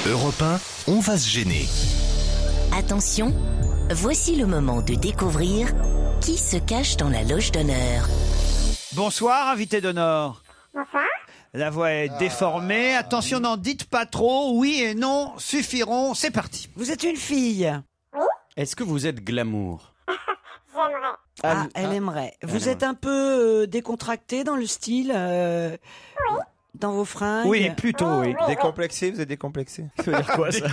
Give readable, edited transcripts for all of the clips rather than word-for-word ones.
Europe 1, on va se gêner. Attention, voici le moment de découvrir qui se cache dans la loge d'honneur. Bonsoir, invité d'honneur. Bonsoir. La voix est déformée. Attention, n'en dites pas trop. Oui et non suffiront. C'est parti. Vous êtes une fille. Est-ce que vous êtes glamour? J'aimerais. Elle aimerait. Vous aimerait. êtes un peu décontracté dans le style dans vos fringues. Oui, plutôt, oui. Décomplexé, vous êtes décomplexé? Ça veut dire quoi ça?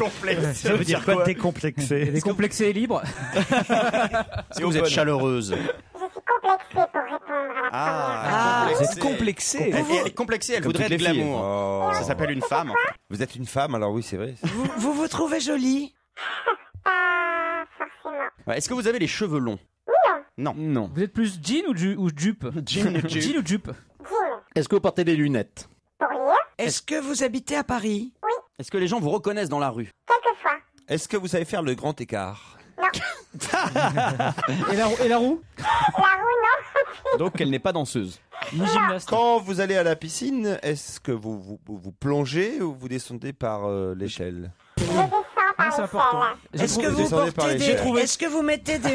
Ça veut dire quoi, décomplexé? Décomplexé et libre. Est-ce que vous êtes chaleureuse? Je suis complexée pour répondre à la première. Vous êtes complexé. Elle est complexée, elle voudrait être glamour. Oh. Ça s'appelle une femme. En fait. Vous êtes une femme, alors oui, c'est vrai. Vous trouvez jolie? Pas forcément. Ouais, est-ce que vous avez les cheveux longs? Non. Non. Vous êtes plus jean ou jupe? Jean ou jupe. Jean ou jupe? Jean. Est-ce que vous portez des lunettes? Pour lire, Est-ce que vous habitez à Paris? Est-ce que les gens vous reconnaissent dans la rue? quelquefois. Est-ce que vous savez faire le grand écart? Et la roue? La roue, non. Donc elle n'est pas danseuse. Ni gymnaste. Quand vous allez à la piscine, est-ce que vous plongez ou vous descendez par l'échelle? Je descends par c'est une important. selle. Est-ce que vous descendez par portez les des... chaises. Est-ce que vous mettez des...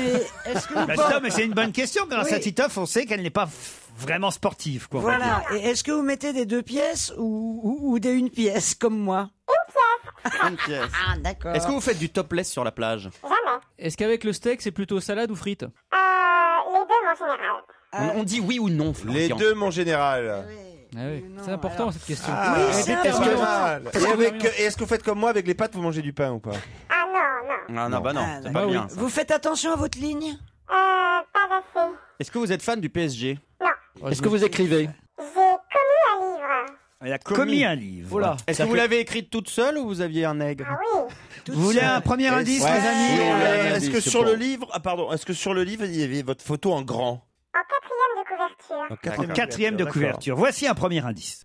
Est-ce que vous Bah, portez... non, mais c'est une bonne question. Grâce Oui. à Titoff, on sait qu'elle n'est pas vraiment sportive, quoi. on va dire. Voilà. Et est-ce que vous mettez des 2 pièces ou des 1 pièce comme moi? Une pièce. Ah, d'accord. Est-ce que vous faites du topless sur la plage? Jamais. Est-ce qu'avec le steak, c'est plutôt salade ou frites? Les deux, en général. On dit oui ou non, Les Florian. deux, mon général. Ah oui. Non, C'est important alors. cette question. Oui, c'est Est-ce important. que, est-ce que vous faites comme moi avec les pâtes, vous mangez du pain ou pas? Ah non, non. Ah non, bah non, Ah, c'est bah pas oui. bien. ça. Vous faites attention à votre ligne? Pas assez. Est-ce que vous êtes fan du PSG? Non. Est-ce que vous écrivez? J'ai commis un livre. Elle a commis un livre. Oula. Est-ce que vous l'avez écrite toute seule ou vous aviez un nègre? Ah oui. Vous voulez un premier indice, Ouais. les amis? Ouais. Est-ce que c'est sur bon. le livre, est-ce que sur le livre, il y avait votre photo en grand? En quatrième de couverture. En quatrième de couverture. Voici un premier indice.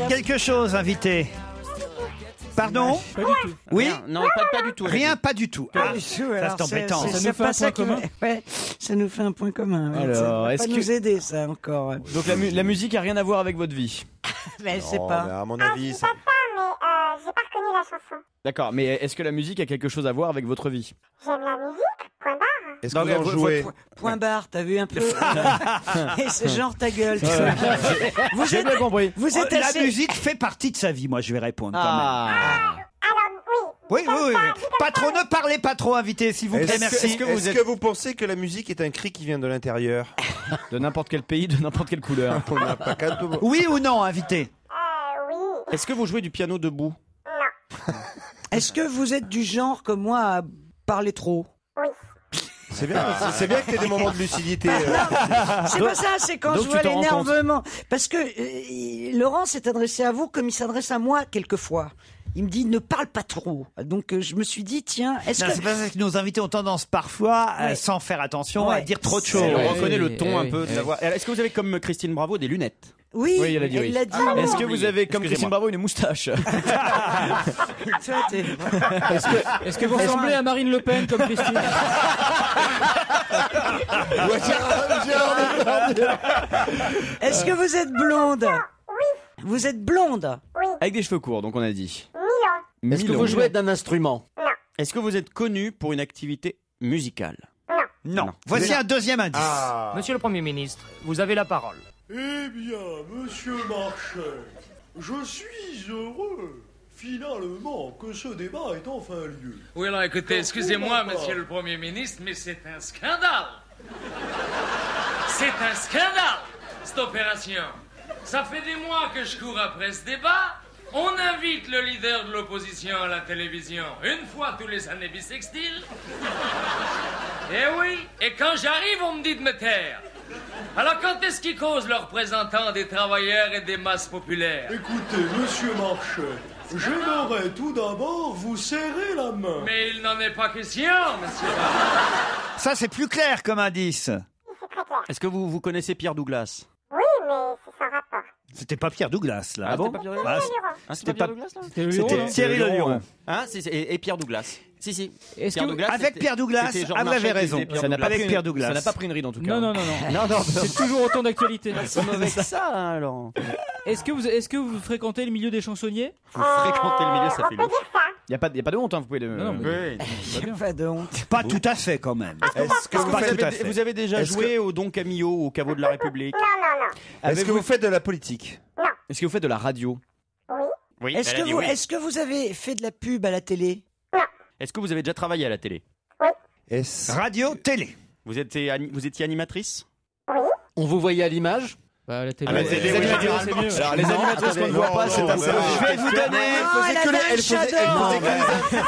Quelque chose, invité. Pardon? Pas du tout. Oui? Rien. Non, pas du tout. Rien, pas du tout. Ah, Ça c'est embêtant. Ça nous fait un point commun. Ouais, ça nous fait un point commun. Ouais. Alors, Ça va est-ce pas que- nous aider, ça, encore. Ouais. Donc la musique a rien à voir avec votre vie. Mais c'est Oh, pas... mais à mon Ah, avis, c'est pas ça, mais j'ai pas reconnu la chanson. D'accord, mais est-ce que la musique a quelque chose à voir avec votre vie? J'aime la musique, point barre. est-ce que vous en votre- jouez? Point barre, t'as vu un peu? Et c'est genre ta gueule, tu sais. Vous J'ai êtes, bien compris. vous êtes La assez... musique fait partie de sa vie, moi je vais répondre quand même. Ah. Alors, oui. Oui. Pas trop, ne parlez pas trop, invité, s'il vous plaît, Est-ce merci. que vous pensez que la musique est un cri qui vient de l'intérieur? De n'importe quel pays, de n'importe quelle couleur. On n'a pas qu'un peu. Oui ou non, invité? Oui. Est-ce que vous jouez du piano debout? Est-ce que vous êtes du genre comme moi à parler trop? Oui. C'est bien que t'aies des moments de lucidité. C'est pas ça, c'est quand donc je tu vois t'en rends l'énervement. Parce que Laurent s'est adressé à vous comme il s'adresse à moi quelquefois. Il me dit ne parle pas trop. Donc je me suis dit tiens, est-ce Non, que c'est parce que nos invités ont tendance parfois, Ouais. sans faire attention, à Ouais. dire trop de choses. On Ouais. reconnaît le oui, ton un oui, peu de oui. la voix. Est-ce que vous avez comme Christine Bravo des lunettes? oui, Oui, elle a dit oui. l'a dit. Est-ce que vous avez comme Christine Bravo une moustache? Tu vois, t'es- Est-ce que vous ressemblez à Marine Le Pen comme Christine? Est-ce que vous êtes blonde? Oui. Vous êtes blonde? Avec des cheveux courts, donc on a dit. Milan. Est-ce que vous jouez d'un instrument? Non. Est-ce que vous êtes connu pour une activité musicale? Non. Non. Voici un deuxième indice. Monsieur le Premier ministre, vous avez la parole. Eh bien, monsieur Marchais, je suis heureux, finalement, que ce débat ait enfin lieu. Oui, alors écoutez, excusez-moi, monsieur le Premier ministre, mais c'est un scandale. C'est un scandale, cette opération. Ça fait des mois que je cours après ce débat. On invite le leader de l'opposition à la télévision une fois tous les années bissextiles. Eh oui, et quand j'arrive, on me dit de me taire. Alors quand est-ce qu'ils causent le représentant des travailleurs et des masses populaires? Écoutez, monsieur Marchais, j'aimerais tout d'abord vous serrer la main. Mais il n'en est pas question, monsieur. Ça, c'est plus clair comme indice. C'est très clair. Est-ce que vous connaissez Pierre Douglas? Oui, mais c'est sans rapport. C'était pas Pierre Douglas, là. Ah bon, pas Pierre Douglas? Ah, Luron. Ah, C'était Pierre pas- Douglas là? C'était Cyril Leluron. Hein, et Pierre Douglas. Si. Est-ce Pierre que- Douglas, Avec c'était- Pierre Douglas, c'était Georges vous avez Marchais qui raison. faisait Pierre Ça n'a Douglas. pas Avec Pierre Douglas. Ça n'a pas pris une ride en tout cas. Non. C'est toujours autant d'actualité. C'est mauvais que ça, hein, alors. Est-ce que vous fréquentez le milieu des chansonniers? Vous fréquentez le milieu, ça On fait peut louche. dire ça. Il n'y a pas de honte, hein, vous pouvez le. Non, mais- Oui. Pas de honte. Pas tout à fait quand même. Est-ce que, Pas tout à fait. Vous avez déjà Est-ce joué au Don Camillo, au caveau de la République? Non. est-ce que vous faites de la politique? Est-ce que vous faites de la radio? Oui. Est-ce que vous avez fait de la pub à la télé? Est-ce que vous avez déjà travaillé à la télé? Est-ce... Radio, télé. Vous étiez animatrice? On vous voyait à l'image? Bah, la télé, Ah, mais ouais. c'est Les des- animateurs, oui, c'est mieux. Alors, les animatrices qu'on ne voit pas, c'est un peu. Je vais vous donner.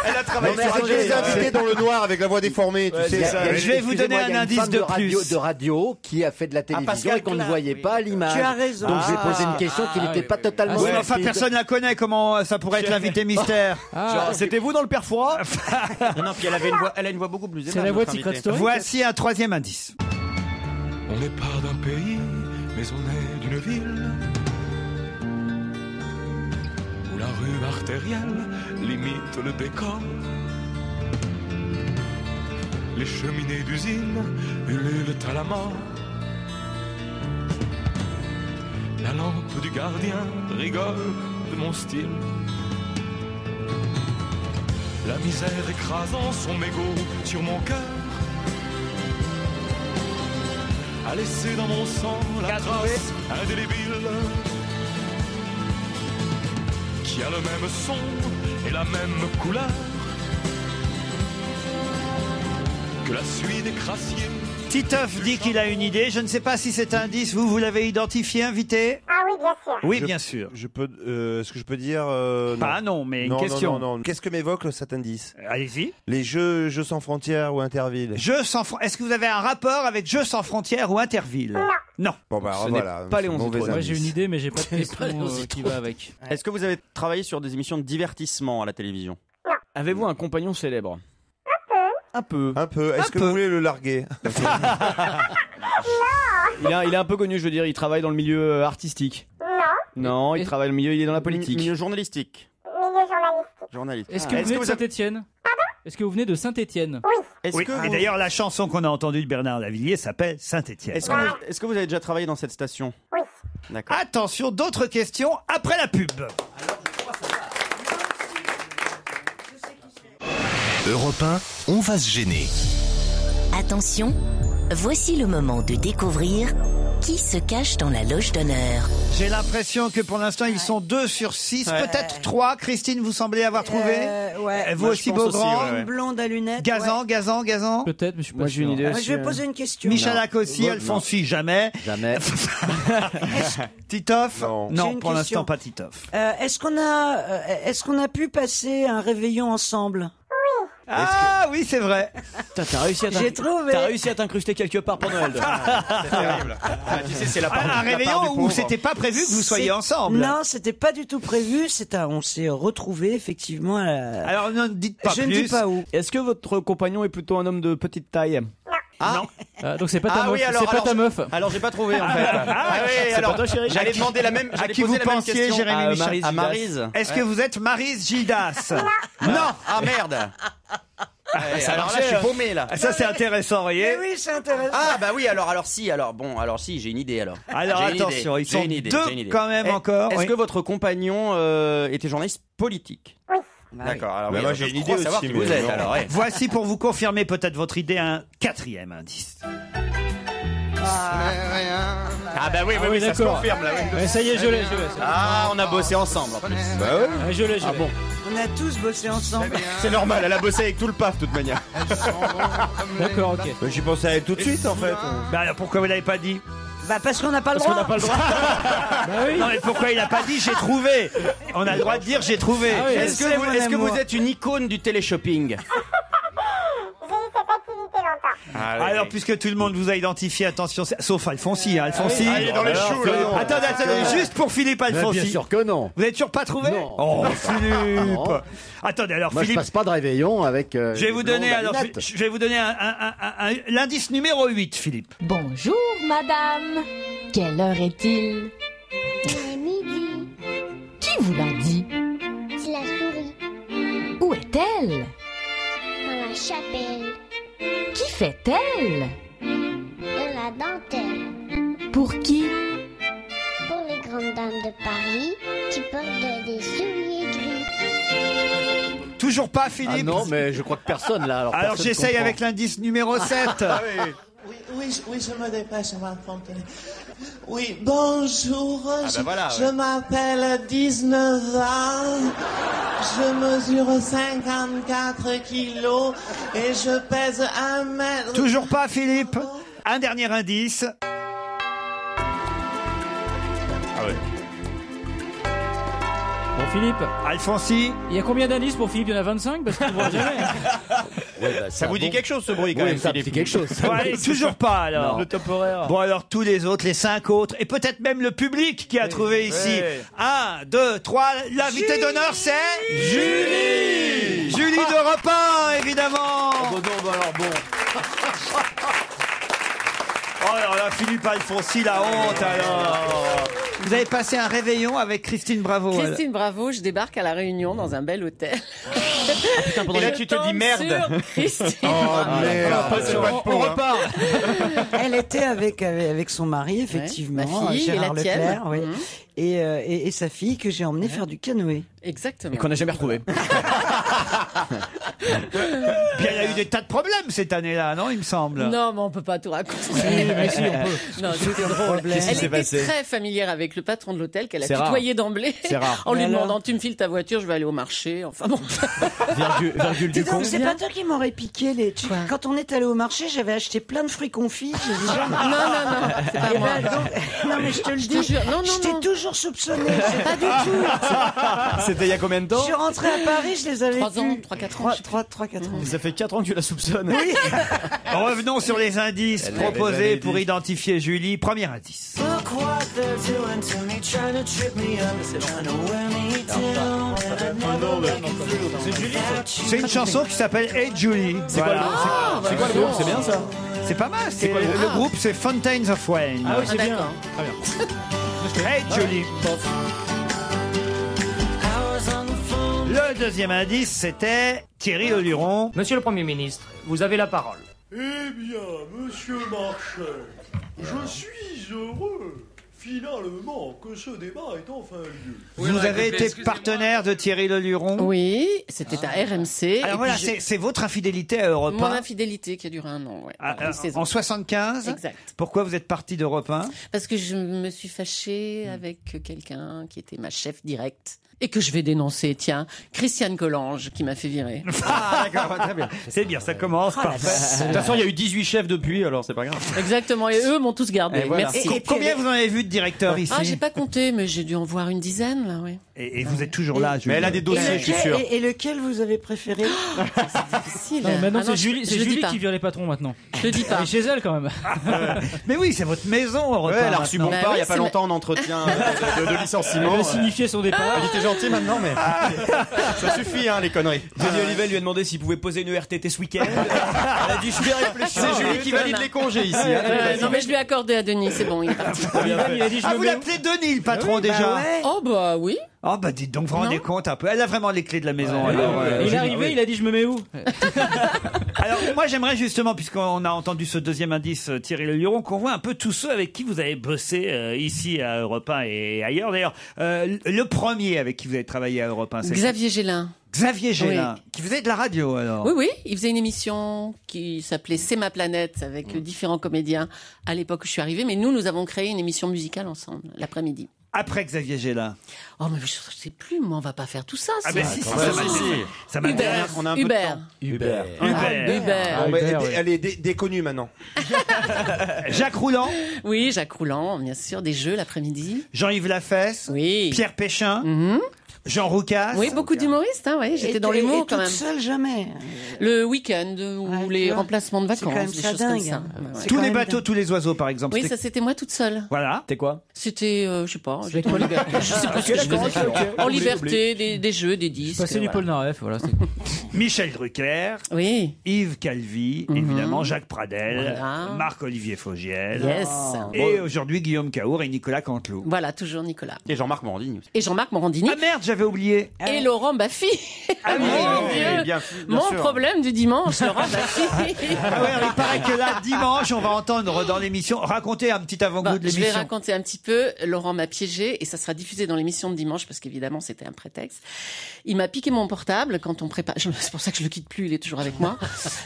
Elle a travaillé Non, mais sur attendez, les invités dans le noir avec la voix déformée, tu sais. Je vais vous donner un indice de plus. De radio qui a fait de la télévision Pascal et qu'on ne Clark, voyait oui. pas à l'image. Tu as raison. Donc j'ai Ah. posé une question qui n'était pas totalement. Oui, mais enfin, limpide. personne la connaît. Comment ça pourrait être l'invité mystère? Ah, C'était vous dans le Perfora? Non, puis elle a une voix beaucoup plus aimable. c'est la voix de notre Secret invitée. Story. Voici un troisième indice. On n'est pas d'un pays, mais on est d'une ville où la rue artérielle limite le décor. Les cheminées d'usine ululent à la mort. La lampe du gardien rigole de mon style. La misère écrasant son mégot sur mon cœur a laissé dans mon sang la trace indélébile qui a le même son et la même couleur que la suie des crassiers. Titoff dit qu'il a une idée. Je ne sais pas si cet indice, vous l'avez identifié, invité? Ah oui, bien sûr. Oui, bien sûr. Est-ce que je peux dire Pas non, mais une Non, question. non. Qu'est-ce que m'évoque cet indice? Allez-y. Les jeux sans frontières ou Interville. Est-ce que vous avez un rapport avec Jeux sans frontières ou Interville? Non. Bon bah Ce voilà. n'est pas Léon mauvais Zitrone. Moi j'ai indice. une idée, mais j'ai pas de question qui va avec. Est-ce que vous avez travaillé sur des émissions de divertissement à la télévision? Avez-vous un compagnon célèbre? Un peu. Un peu. Est-ce que peu. vous voulez le larguer? Il est un peu connu, je veux dire. Il travaille dans le milieu artistique. Non, il travaille dans le milieu. Il est dans la politique. Milieu journalistique. Milieu journalistique. Journaliste. Est-ce que vous venez de Saint-Étienne? Est-ce que vous venez de Saint-Étienne? Est-ce Oui. que Et vous... d'ailleurs, la chanson qu'on a entendue de Bernard Lavilliers s'appelle Saint-Étienne. Est-ce que vous avez déjà travaillé dans cette station? Oui. D'accord. Attention, d'autres questions après la pub. Europe 1, on va se gêner. Attention, voici le moment de découvrir qui se cache dans la loge d'honneur. J'ai l'impression que pour l'instant, ils sont 2 sur 6, peut-être 3. Christine, vous semblez avoir trouvé? Ouais. Vous aussi, Beaugrand? Une blonde à lunettes. Gazan. Peut-être, mais je suis pas Moi j'ai une sûr. idée Ouais. aussi. Je vais poser une question. Michalak aussi, Non. Alfonsi, jamais. Jamais. Titoff? Non. J'ai une Pour l'instant, question. pas Titoff. Est-ce qu'on a pu passer un réveillon ensemble? Ah oui, c'est vrai. Putain, J'ai trouvé. T'as réussi à t'incruster quelque part pour Noël. C'est terrible. Tu sais, c'est la part, Un la part du réveillon où pauvre. c'était pas prévu que vous soyez C'est- ensemble. Non, c'était pas du tout prévu. On s'est retrouvés effectivement. Alors ne dites pas je plus. ne dis pas où. Est-ce que votre compagnon est plutôt un homme de petite taille? Donc c'est pas ta Ah meuf. oui, alors, C'est pas ta meuf. Alors j'ai pas trouvé en fait. oui, alors toi, chérie. j'allais demander la même. j'allais qui poser vous la même pensiez, question Jérémy à Michel Maryse. À Maryse. Est-ce que vous êtes Maryse Gildas? Non. Ah merde. Ouais, ça alors là, marchait, je suis paumé là. Ah, ça c'est intéressant, vous voyez. Eh oui, c'est intéressant. Ah bah oui, alors si, j'ai une idée alors. Alors J'ai une attention, idée, ils sont j'ai une idée, deux j'ai une idée. quand même Est- encore. Est-ce Oui. que votre compagnon était journaliste politique? Oui. D'accord. Alors Bah, oui, moi, alors, j'ai je une idée crois aussi, savoir qui mais vous êtes non. alors. Ouais. Voici pour vous confirmer peut-être votre idée un 4e indice. Ah bah oui, Ah oui, ça se d'accord. confirme là. Oui. Ouais, ça y est, je l'ai. Ah, on a bossé ensemble en plus. Ouais, je l'ai. bon. On a tous bossé ensemble. C'est normal, elle a bossé avec tout le PAF de toute manière. D'accord, ok. Mais J'y pensais à elle tout de suite en fait. Bah alors pourquoi vous l'avez pas dit? Bah parce qu'on n'a pas le Parce qu'on droit. n'a pas le droit. Bah oui. Non mais pourquoi il a pas dit j'ai trouvé? On a le droit de dire j'ai trouvé. Ah oui. Est-ce C'est mon que amour. vous êtes une icône du téléshopping? J'ai eu cette activité longtemps. Alors puisque tout le monde vous a identifié, attention, sauf Alfonsi, hein, Alfonsi. Ah, il est dans les choux là. Attendez, juste pour Philippe Bien Alfonsi. sûr que non. Vous n'avez toujours pas trouvé? Non. Oh Philippe. Non. Attendez alors Moi je Philippe. passe pas de réveillon avec. Je vais vous donner alors, lunettes. je vais vous donner l'indice numéro 8, Philippe. Bonjour, madame. Quelle heure est-il? Il est midi. Qui vous l'a dit? C'est la souris. Où est-elle? la chapelle. Qui fait-elle? De la dentelle. Pour qui? Pour les grandes dames de Paris qui portent des souliers gris. Toujours pas, Philippe? Ah non, mais je crois que personne là. Alors personne j'essaye comprend. avec l'indice numéro 7. Oui, je me dépêche, ma fontaine. Oui, bonjour, je m'appelle 19 ans, je mesure 54 kilos et je pèse 1 mètre. Toujours pas, Philippe? Un dernier indice. Ah ouais. Bon, Philippe. Alfonsi. Il y a combien d'indices pour Philippe? Il y en a 25 parce qu'il ne voit jamais. Ça vous dit quelque chose ce bruit quand même, ça me Philippe? dit quelque chose. Bon, allez, toujours pas alors. Le top horaire. Bon alors tous les autres, les 5 autres, et peut-être même le public qui a trouvé ici. 1, 2, 3, l'invité d'honneur c'est Julie. Julie d'Europe 1, évidemment. Oh alors là, Philippe Alfonsi, la honte alors. Vous avez passé un réveillon avec Christine Bravo. Christine Bravo, je débarque à La Réunion dans un bel hôtel. Et là tu te dis merde. Christine. On repart. Elle était avec son mari, effectivement, ma fille Gérard et la tienne. Leclerc, oui. Et sa fille que j'ai emmenée faire du canoë. Exactement. Et qu'on n'a jamais retrouvé. Puis elle a eu des tas de problèmes cette année-là, non, il me semble. Non, mais on peut pas tout raconter. Mais si, on peut. Non, c'était drôle. Qu'est-ce qui Elle s'est était passé très familière avec le patron de l'hôtel qu'elle a C'est rare. tutoyé d'emblée. C'est rare. En lui Et alors demandant, tu me files ta voiture, je vais aller au marché. Enfin bon. Virgule du Dis donc, con. c'est pas toi qui m'aurais piqué les. Quand on est allé au marché, j'avais acheté plein de fruits confits. J'ai dit jamais. Non, c'est pas Eh moi. ben, donc- non mais je te le Je te dis, jure. Non, je t'ai non. toujours soupçonné. C'est pas du tout. C'était il y a combien de Je temps? suis rentrée à Paris, je les avais 3 ans, vus. 3-4 ans. 3-4 ans. Ça fait 4 ans que tu la soupçonnes. Oui. Revenons sur les indices Elle l'avait proposés jamais pour dit. identifier Julie. Premier indice. C'est une chanson qui s'appelle Hey Julie. C'est quoi le groupe? C'est quoi le groupe? C'est bien ça. C'est pas mal. C'est quoi le groupe? Le groupe, c'est Fountains of Wayne. Ah oui, c'est bien. d'accord. Très bien. Hey Julie. Le deuxième indice, c'était Thierry Leluron. Monsieur le Premier ministre, vous avez la parole. Eh bien, monsieur Marchais, je suis heureux, finalement, que ce débat ait enfin lieu. Vous avez été partenaire de Thierry Leluron. Oui, c'était à RMC. Alors et voilà, puis c'est votre infidélité à Europe 1. Mon infidélité qui a duré 1 an, ouais. Une saison. En 75. Exact. Pourquoi vous êtes parti d'Europe 1? Parce que je me suis fâchée avec quelqu'un qui était ma chef directe et que je vais dénoncer, tiens, Christiane Collange qui m'a fait virer. Ah d'accord, très bien. C'est bien, ça commence parfait. De toute façon, il y a eu 18 chefs depuis, alors c'est pas grave. Exactement, et eux m'ont tous gardé. Et voilà. Merci. Et combien vous en avez vu de directeurs ici? Ah, j'ai pas compté, mais j'ai dû en voir une dizaine, là, oui. Et vous êtes toujours là, Julie. Mais elle a des dossiers, je suis sûr. Et lequel vous avez préféré? Difficile. Non, maintenant, Ah non, c'est Julie, je le dis pas. qui vire les patrons maintenant. Je le dis pas. Elle est chez elle quand même. Mais oui, c'est votre maison, Europe 1. Ouais, elle a reçu mon Bah part oui, il y a pas c'est longtemps en entretien de Elle licenciement. a signifié son départ. Elle était gentille maintenant, mais ça suffit, hein, les conneries. Denis Olivet lui a demandé s'il pouvait poser une RTT ce week-end. Elle a dit je vais réfléchir. C'est Julie qui valide les congés ici. hein. Non, mais je lui ai accordé à Denis, c'est bon, il est parti. Il a dit je Ah, me vous mets où l'appelez Denis, le patron, déjà? Bah ouais. Oh, bah oui. Oh, bah dites donc, vous vous rendez compte un peu. Elle a vraiment les clés de la maison. alors, Il est Julie. arrivé, il a dit je me mets où? Alors, moi, j'aimerais justement, puisqu'on a entendu ce deuxième indice, Thierry Leluron, qu'on voit un peu tous ceux avec qui vous avez bossé ici à Europe 1 et ailleurs. D'ailleurs, le premier avec qui vous avez travaillé à Europe 1, c'est Xavier Gélin. Xavier Gélin, qui faisait de la radio, alors. Oui, oui, il faisait une émission qui s'appelait C'est ma planète avec différents comédiens à l'époque où je suis arrivée. Mais nous avons créé une émission musicale ensemble l'après-midi. Après Xavier Gélin. Oh, mais je sais plus, mais on va pas faire tout ça. Ah, c'est- ben si, Ouais, ça m'intéresse. On a un peu de Hubert. temps. Hubert. Hubert. Bon, mais Hubert, ouais. elle est déconnue maintenant. Jacques Rouland, Oui, Jacques Rouland, bien sûr, des jeux l'après-midi. Jean-Yves Lafesse, Oui. Pierre Péchin, Mhm. Jean Roucas. Oui, beaucoup d'humoristes, hein, ouais. J'étais dans l'humour quand toute même. seule, jamais. Le week-end ou Ouais, les tu vois, remplacements de c'est quand même vacances, des ça choses comme dingue. ça. C'est Tous quand les même bateaux, dingue. tous les oiseaux, par exemple. Oui, C'était- ça c'était moi toute seule. Voilà. T'es quoi? C'était, je sais pas, j'étais en liberté. Je sais plus ce que je faisais. En liberté, des jeux, des disques. Passer du voilà. Polnareff, voilà. Michel Drucker, Oui. Yves Calvi, évidemment, Jacques Pradel, Voilà. Marc-Olivier Fogiel. Yes. Et aujourd'hui, Guillaume Caour et Nicolas Canteloup. Voilà, toujours Nicolas. Et Jean-Marc Morandini aussi. Et Jean-Marc Morandini. Ah merde, merde, j'avais oublié. Et Laurent Baffy. Ah oui, Mon oui, Dieu. bien Mon sûr. problème du dimanche, Laurent Baffy. Ah ouais, il paraît que là, dimanche, on va entendre dans l'émission, raconter un petit avant-goût de Je vais l'émission. raconter un petit peu. Laurent m'a piégé et ça sera diffusé dans l'émission de dimanche parce qu'évidemment c'était un prétexte. Il m'a piqué mon portable quand on prépare. C'est pour ça que je le quitte plus. Il est toujours avec moi.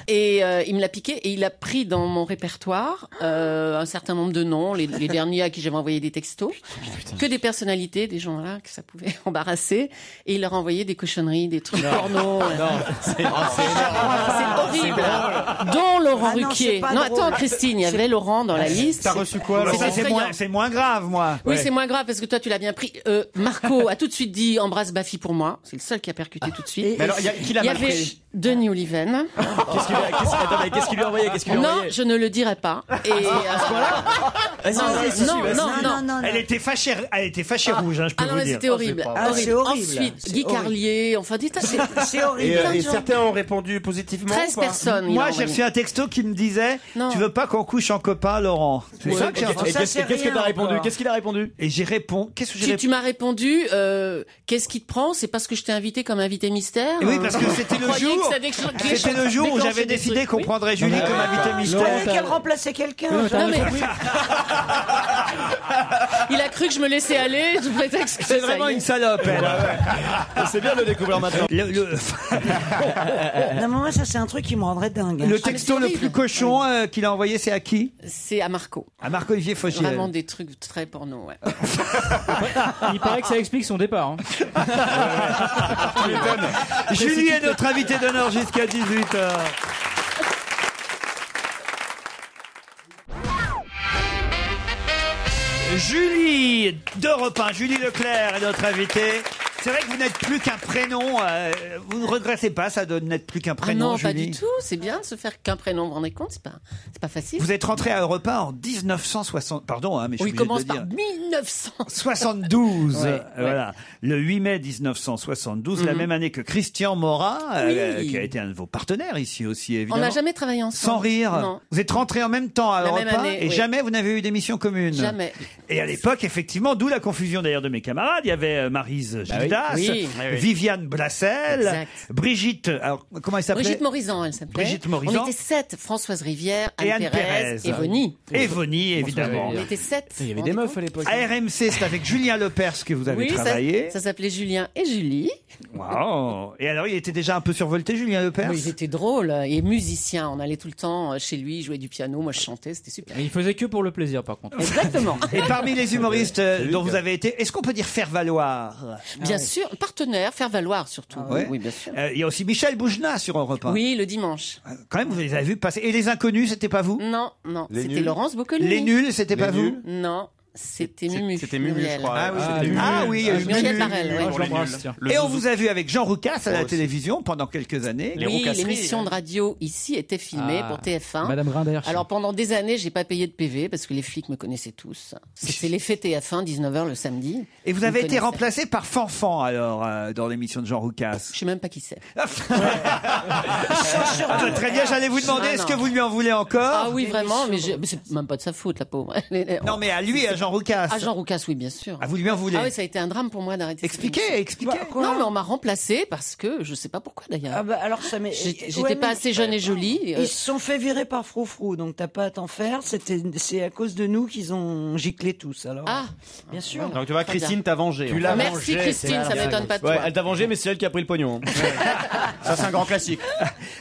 Et il me l'a piqué et il a pris dans mon répertoire un certain nombre de noms, les derniers à qui j'avais envoyé des textos, que des personnalités, des gens là que ça pouvait embarrasser. Et il leur a envoyé des cochonneries, des trucs porno. C'est horrible. Dont Laurent Ah non, Ruquier. c'est pas Non, drôle. attends, Christine, il y avait Laurent dans la liste. T'as reçu quoi, C'est Laurent effrayant. C'est moins grave, moi. Oui, Ouais. c'est moins grave parce que toi, tu l'as bien pris. Marco a tout de suite dit embrasse Baffy pour moi. C'est le seul qui a percuté tout de suite. Mais alors, qui l'a Il y mal avait pris Denis Oliven. Qu'est-ce qu'il lui a envoyé? Non, je ne le dirai pas. Et Elle était fâchée rouge, hein, je peux Ah non, vous mais dire. c'était horrible. c'est horrible. Ensuite, C'est Guy horrible. Carlier. Enfin, dites, C'est horrible. Et certains ont répondu positivement 13 ou pas personnes. il Moi, a j'ai envoyé. reçu un texto qui me disait Non. tu veux pas qu'on couche en copain, Laurent? C'est Ouais, ça que j'ai et entendu. qu'est-ce que t'as répondu? Qu'est-ce qu'il a répondu? Et j'ai répondu. Qu'est-ce que j'ai Tu répondu? m'as répondu, qu'est-ce qui te prend? C'est parce que je t'ai invité comme invité mystère? Oui, parce que c'était le Croyez jour. que ça C'était le jour où déclenchait j'avais des décidé trucs, qu'on oui. prendrait Julie comme invité Ouais, mystère. qu'elle remplaçait quelqu'un. Non, mais il a cru que je me laissais aller sous prétexte que C'est ça vraiment y est. une salope, elle. C'est bien de le découvrir maintenant. Le Non, mais moi, ça, c'est un truc qui me rendrait dingue. hein. le texto le plus cochon qu'il a envoyé, c'est à qui? C'est à Marco. À Marc-Olivier Fauchiel. Vraiment des trucs très porno, ouais. Il paraît que ça explique son départ. hein. Julie est notre invitée d'honneur jusqu'à 18h. Julie d'Europe 1, Julie Leclerc est notre invitée. C'est vrai que vous n'êtes plus qu'un prénom. Vous ne regrettez pas ça de n'être plus qu'un Ah prénom, non, pas Julie? du tout. C'est bien de se faire qu'un prénom. Vous vous rendez compte? C'est pas facile. Vous êtes rentré à Europe 1 en 1960. Pardon, hein, mais je Oui, suis il obligé commence de le par dire. 1900. 72, Ouais, voilà. Le 8 mai 1972, la même année que Christian Morin, Oui. qui a été un de vos partenaires ici aussi, On évidemment. n'a jamais travaillé ensemble. Sans rire. Non. Vous êtes rentrés en même temps à La Europe même 1 année, et oui. jamais vous n'avez eu d'émission commune. Jamais. Et à l'époque, effectivement, d'où la confusion d'ailleurs de mes camarades. Il y avait Maryse Gildas, Oui. Viviane Blassel, Exact. Brigitte, alors comment elle s'appelait? Brigitte Morizan, elle s'appelait. Brigitte Morizan. On était 7. Françoise Rivière, Et Anne Anne Pérez, Pérez. et Vonnie. Evony, évidemment. On était 7. Il y avait des meufs à l'époque. À RMC, c'est avec Julien Lepers que vous avez Oui, travaillé. ça s'appelait Julien et Julie. Wow. Et alors, il était déjà un peu survolté, Julien Lepers? Oui, il était drôle et musicien. On allait tout le temps chez lui, jouer du piano. Moi, je chantais, c'était super. Mais il faisait que pour le plaisir, par contre. Exactement. Et parmi les humoristes dont vous avez été, est-ce qu'on peut dire faire valoir? Bien sûr, partenaire, faire valoir surtout. Ouais. Oui, bien sûr. Il y a aussi Michel Boujna sur Europe 1. Oui, le dimanche. Quand même, vous les avez vus passer. Et les inconnus, c'était pas vous? Non, non, Les c'était nuls. Laurence Boccolini. Les nuls, c'était pas vous? Non, c'était Mumu. C'était Mumu, je Muriel. crois. Ah oui, Ah, c'était Mumu. Ah oui, il y a eu Muriel Mumu. Barrel, ouais. Ah, je Pour les l'embrasse, nuls. tiens. Et on vous a vu avec Jean Roucas à la aussi. télévision pendant quelques années. Les Oui, Roucasseries. l'émission de radio ici était filmée Ah, pour TF1. Madame Grinder. Alors pendant des années, j'ai pas payé de PV parce que les flics me connaissaient tous. C'était l'effet TF1, 19h le samedi. Et vous Ils avez me été connaissaient. remplacé par Fanfan, alors, dans l'émission de Jean Roucas. Je sais même pas qui c'est. Ah bah, très bien, j'allais vous demander, Ah, est-ce non. que vous lui en voulez encore? Ah oui, vraiment, mais c'est même pas de sa faute, la pauvre. Non, mais à lui, à Jean Roucas. À Jean Roucas, oui, bien sûr. Ah, vous lui en voulez? Ah oui, ça a été un drame pour moi d'arrêter. cette Expliquez, émission. expliquez. Non, mais on m'a remplacé parce que je sais pas pourquoi d'ailleurs. Ah bah alors ça m'est. J'étais Ouais, pas mais- assez jeune et jolie. Ils se sont fait virer par Froufrou, donc t'as pas à t'en faire. C'est à cause de nous qu'ils ont giclé tous. Alors, Ah, bien sûr. Donc tu vois, Très bien. Christine t'a vengé. Tu en l'as fait. merci Christine, ça m'étonne pas de Ouais, toi. elle t'a vengé, mais c'est elle qui a pris le pognon. Ça, c'est un grand classique.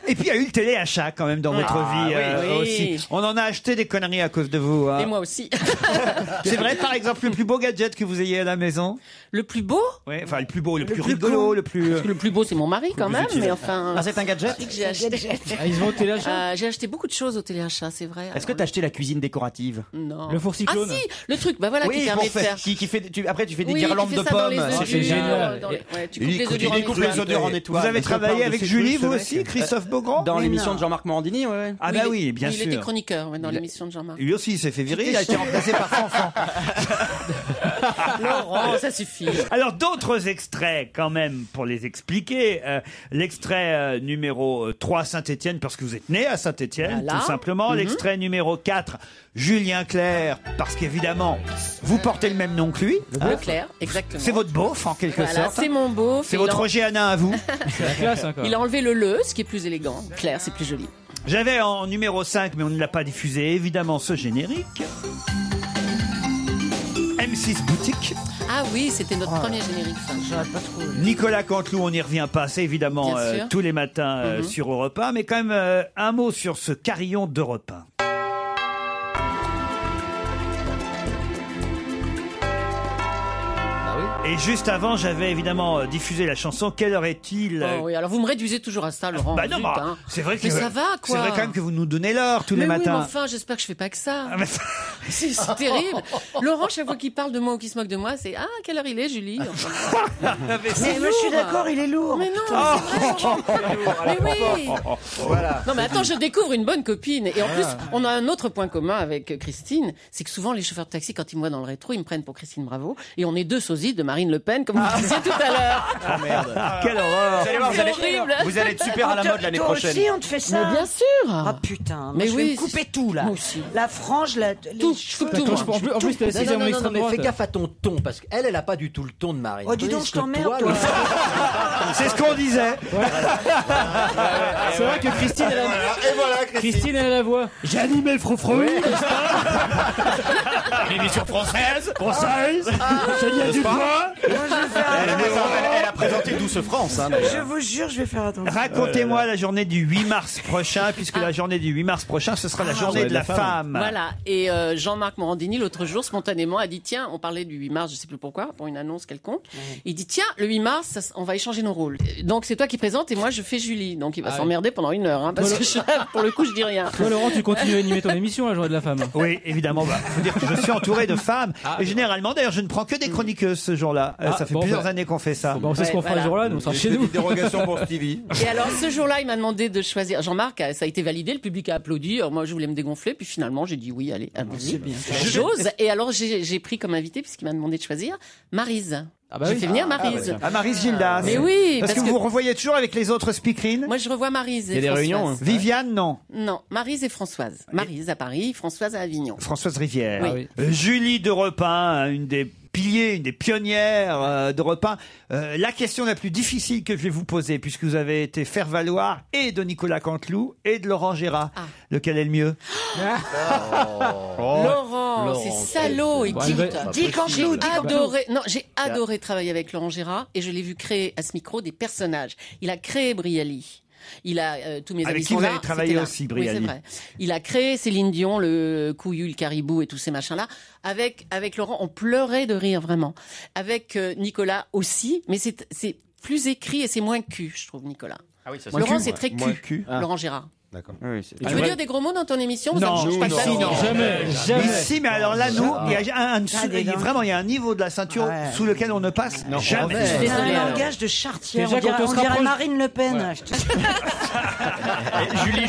Et puis il y a eu le téléachat quand même dans votre vie oui. aussi. On en a acheté des conneries à cause de vous. hein. Et moi aussi. C'est vrai, par exemple, le plus beau gadget que vous ayez à la maison? Le plus beau Oui, enfin le plus beau, le plus plus rigolo, con. le plus. Parce que le plus beau, c'est mon mari quand même, mais enfin. Ah, c'est un gadget que j'ai acheté. Ah, ils vont au téléachat. J'ai acheté beaucoup de choses au téléachat, c'est vrai. Est-ce que t'as acheté la cuisine décorative? Non. Le four cyclone. Ah si, le truc, bah voilà, qui permet de faire. Qui fait, après tu fais des Oui, guirlandes tu fais de ça dans les pommes. œufs c'est durs, génial. tu coupes les œufs durs en Il coupe les étoiles. œufs durs en étoiles. Vous avez Est-ce qu'on travaillé parle de avec ces Julie, trucs, vous ce mec aussi, Christophe Beaugrand? Dans Mais l'émission non. de Jean-Marc Morandini, ouais. Ah bah oui, bien Il sûr. était chroniqueur ouais, dans l'émission de Jean-Marc. Lui aussi, il s'est fait virer, il a été remplacé par Fanfan. Laurent, ça suffit. Alors, d'autres extraits, quand même, pour les expliquer. L'extrait numéro 3, Saint-Étienne, parce que vous êtes né à Saint-Étienne, Voilà. tout simplement. L'extrait numéro 4, Julien Clerc, parce qu'évidemment, vous portez le même nom que lui. Le Clair, exactement. C'est votre beauf, en quelque Voilà, sorte. c'est mon beauf. C'est Et votre il a- Roger Hanin à vous. C'est la classe, hein, quoi. Il a enlevé le le, ce qui est plus élégant. Clair, c'est plus joli. J'avais en numéro 5, mais on ne l'a pas diffusé, évidemment, ce générique. M6 Boutique. Ah oui, c'était notre premier générique. Ça. Nicolas Canteloup, on n'y revient pas, c'est évidemment Bien sûr. tous les matins sur Europe 1, mais quand même un mot sur ce carillon d'Europe 1. Et juste avant, j'avais évidemment diffusé la chanson Quelle heure est-il Oh oui, alors vous me réduisez toujours à ça, Laurent. Bah non, zut, bah, hein. c'est vrai que Mais ça va, quoi. C'est vrai quand même que vous nous donnez l'heure tous les Mais matins. oui, mais enfin, j'espère que je fais pas que ça. mais- C'est terrible. Laurent, chaque fois qu'il parle de moi ou qu'il se moque de moi, c'est ah, quelle heure il est, Julie. Enfin, Mais c'est moi, je suis lourd. d'accord, il est lourd. Mais non, mais c'est vrai, Laurent. Mais oui. Voilà. Non, mais attends, je découvre une bonne copine. Et en plus, on a un autre point commun avec Christine, c'est que souvent les chauffeurs de taxi, quand ils me voient dans le rétro, ils me prennent pour Christine Bravo. Et on est deux sosies de Marine Le Pen, comme vous disiez tout à l'heure. Oh merde. Quelle horreur. Vous allez voir, C'est horrible. vous allez être super à la mode l'année Toi prochaine. aussi, on te fait ça. Mais bien sûr. Ah putain, Mais mais je oui, vais me couper tout là. Moi aussi. La frange, les Tout, cheveux. tout, tout. En plus, t'es Non, sixième non, non, extrême mais droite. fais gaffe à ton ton, parce qu'elle, elle a pas du tout le ton de Marine. Oh, dis donc, Tandis je que t'emmerde, toi. C'est ce qu'on disait. C'est vrai que Christine, elle a... Et voilà, Christine, elle a la voix. J'ai animé le frou-frou. L'émission française. Génial du point. Elle a présenté Douce France. Hein, Je vous jure, je vais faire attention. Racontez-moi la journée du 8 mars prochain, puisque la journée du 8 mars prochain, ce sera la journée de la femme. Voilà. Et Jean-Marc Morandini, l'autre jour, spontanément, a dit tiens, on parlait du 8 mars, je sais plus pourquoi, pour une annonce quelconque. Il dit tiens, le 8 mars, on va échanger nos rôles. Donc c'est toi qui présente et moi je fais Julie. Donc il va s'emmerder pendant 1 heure, hein, parce Toi, que pour le coup, je dis rien. Toi, Laurent, tu continues à animer ton émission, la journée de la femme. Oui, évidemment. Bah, faut dire que je suis entouré de femmes. Et généralement, d'ailleurs, je ne prends que des chroniqueuses ce jour-là. Ça fait bon, plusieurs bah. années qu'on fait ça. Bon, on sait ce qu'on fera voilà. ce jour-là, nous on sera chez nous. Petite dérogation pour Stevie. Et alors ce jour-là, il m'a demandé de choisir. Jean-Marc, ça a été validé, le public a applaudi. Alors moi, je voulais me dégonfler, puis finalement, j'ai dit oui, allez, allons-y. J'ose. Et alors j'ai pris comme invité, puisqu'il m'a demandé de choisir, Maryse. Ah bah J'ai oui. fait venir Maryse. À Maryse Gildas. Mais oui, Parce que vous revoyez toujours avec les autres speakerines. Moi, je revois Maryse. Il y a des réunions, hein. Viviane, non. Non, Maryse et Françoise. Maryse à Paris, Françoise à Avignon. Françoise Rivière. Oui. Julie de Repin, une des piliers, une des pionnières de Repin. La question la plus difficile que je vais vous poser, puisque vous avez été faire valoir et de Nicolas Canteloup et de Laurent Gérard. Lequel est le mieux? Laurent, c'est salaud. Bon, elle va- Dis Canteloup, dis Canteloup. J'ai adoré travailler avec Laurent Gérard et je l'ai vu créer à ce micro des personnages. Il a créé Brialy. Il a tous mes Avec amis qui sont vous là. avez travaillé C'était là. aussi, Oui, Brialy. c'est vrai. Il a créé Céline Dion, le couillu, le caribou et tous ces machins-là. Avec Laurent, on pleurait de rire vraiment. Avec Nicolas aussi, mais c'est plus écrit et c'est moins cul, je trouve, Nicolas. Ah oui, ça Laurent, c'est très Moins cul. cul. Laurent Gérard. D'accord. Tu veux dire des gros mots dans ton émission? Ça ne Non, change pas de ici, ta vie. non. Jamais. Ici, mais alors là, nous, il y a vraiment, il y a un niveau de la ceinture sous lequel on ne passe jamais. Je suis C'est désolée, un alors. langage de chartière. Déjà, On dirait, quand on se on dirait rapproche- Marine Le Pen. Je te-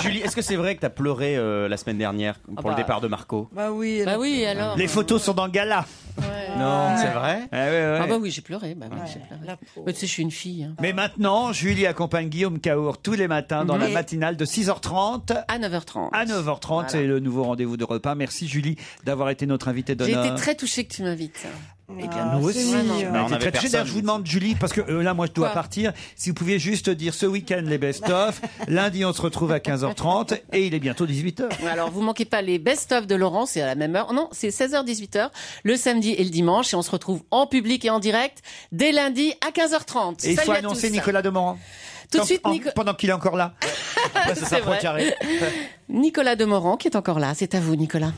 Julie, est-ce que c'est vrai que t'as pleuré la semaine dernière pour le départ de Marco? Bah oui. Bah oui, alors. Les photos sont dans le gala. Non, c'est vrai. Ah bah oui, j'ai pleuré. Bah oui, j'ai pleuré. Mais tu sais, je suis une fille. Hein. Mais maintenant, Julie accompagne Guillaume Caour tous les matins dans la matinale de 6h30 à 9h30. À 9h30, Voilà. c'est le nouveau rendez-vous de repas. Merci Julie d'avoir été notre invitée J'ai d'honneur. été très touchée que tu m'invites. Eh bien, nous aussi. Vraiment. On a on été avait très touchés. personne. D'ailleurs, je vous demande, Julie, parce que là, moi, je dois Quoi partir. Si vous pouviez juste dire ce week-end les best-of. Lundi, on se retrouve à 15h30 et il est bientôt 18h. Alors, vous manquez pas les best-of de Laurent, c'est à la même heure. Non, c'est 16h-18h, le samedi et le dimanche. Et on se retrouve en public et en direct dès lundi à 15h30. Et il faut Salut à annoncer tous. Nicolas Demorand. Tout de suite, pendant qu'il est encore là. C'est vrai. Nicolas Demorand qui est encore là. C'est à vous, Nicolas.